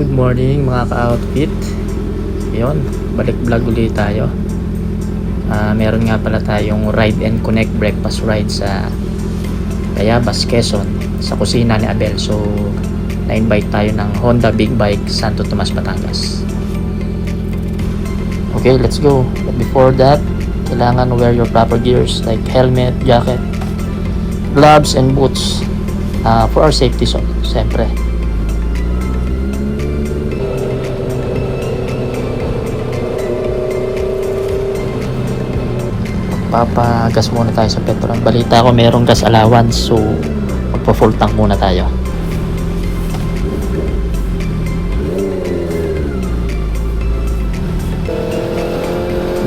Good morning mga ka-outfit. Yun, balik vlog ulit tayo. Meron nga pala tayong ride and connect breakfast ride sa Tayabas, Quezon, sa kusina ni Abel. So na-invite tayo ng Honda Big Bike Santo Tomas, Batangas. Okay, let's go. But before that, kailangan wear your proper gears like helmet, jacket, gloves, and boots for our safety, so siyempre. Papagas muna tayo sa petrol. Balita ko merong gas allowance, so magpa-full tank muna tayo.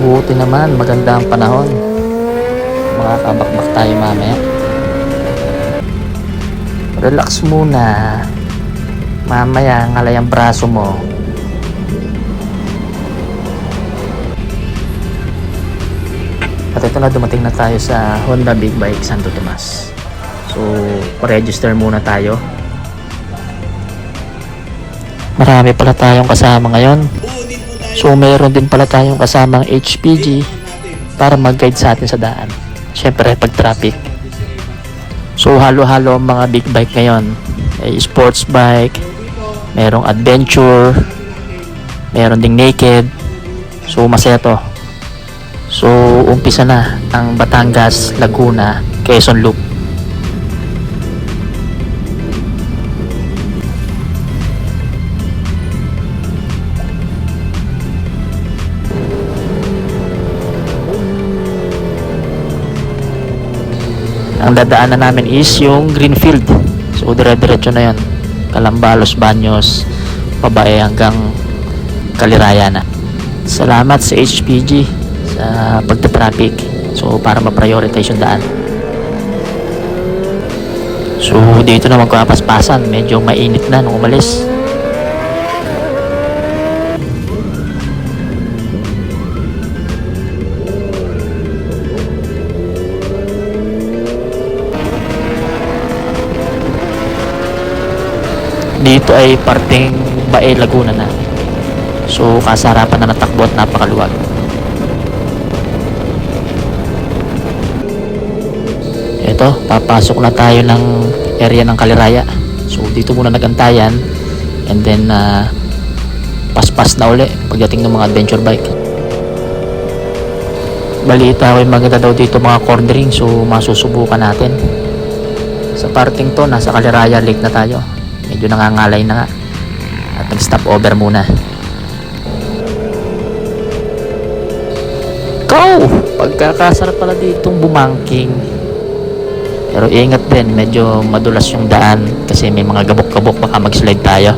Buti naman, maganda ang panahon. Makakabakbak tayo mamaya. Relax muna. Mamaya ngalay ang braso mo. At ito na, dumating na tayo sa Honda Big Bike Santo Tomas. So, pa-register muna tayo. Marami pala tayong kasama ngayon. So, mayroon din pala tayong kasamang HPG para mag-guide sa atin sa daan. Siyempre, pag traffic. So, halo-halo ang mga big bike ngayon. May sports bike, merong adventure, meron ding naked. So, masaya to. So, umpisa na ang Batangas, Laguna, Quezon Loop. Ang dadaanan namin is yung Greenfield. So, dire-diretso na yun. Calambalos, Baños, pabae hanggang Kaliraya na. Salamat sa HPG sa pagta-traffic, so para ma-prioritize yung daan. So dito na magkapaspasan, medyo mainit na nung umalis. Dito ay parteng Bae, Laguna na. So kasarapan na natakbo at napakaluwag. Ito, papasok na tayo ng area ng Kaliraya. So dito muna nagantayan, and then paspas na uli pagdating ng mga adventure bike. Balita ko maganda daw dito mga cornering, so masusubukan natin. Sa parting to, nasa Kaliraya Lake na tayo. Medyo nangangalay na nga at nag-stop over muna. Pagkakasarap pala ditong bumangking. Pero ingat din, medyo madulas yung daan kasi may mga gabok-gabok, baka mag-slide tayo.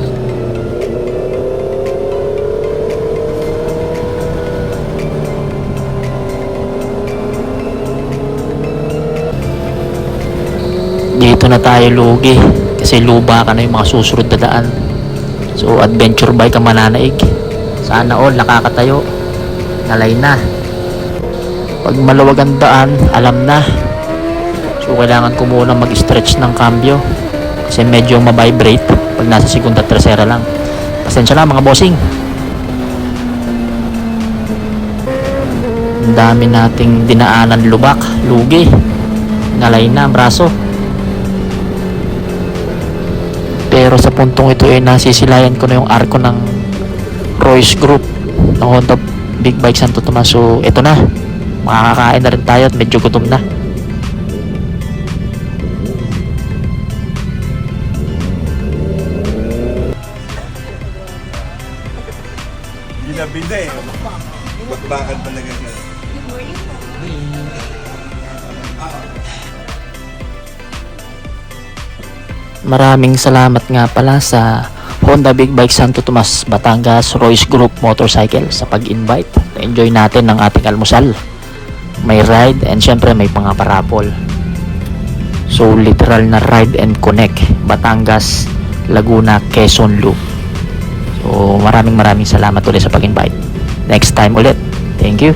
Dito na tayo lugi kasi luba ka na yung mga susunod na daan. So adventure bike ang mananaig. Sana all nakakatayo. Nalay na. Pag maluwag ang daan, alam na. So kailangan ko muna mag-stretch ng cambio kasi medyo ma-vibrate pag nasa segunda at tercera lang. Pasensya na mga bossing. Ang dami nating dinaanan lubak, lugi. Nalay na ang braso. Pero sa puntong ito ay nasisilayan ko na yung arko ng Royce Group ng Honda Big Bike Santo Tomas. So ito na, makakakain na rin tayo at medyo gutom na. Binabida eh. Bakbakan talaga siya. Maraming salamat nga pala sa Honda Big Bike Santo Tomas, Batangas, Royce Group Motorcycle sa pag-invite. Na-enjoy natin ng ating almusal. May ride and syempre may mga parapol. So literal na ride and connect, Batangas, Laguna, Quezon Loop. So maraming salamat ulit sa pag-invite. Next time ulit. Thank you.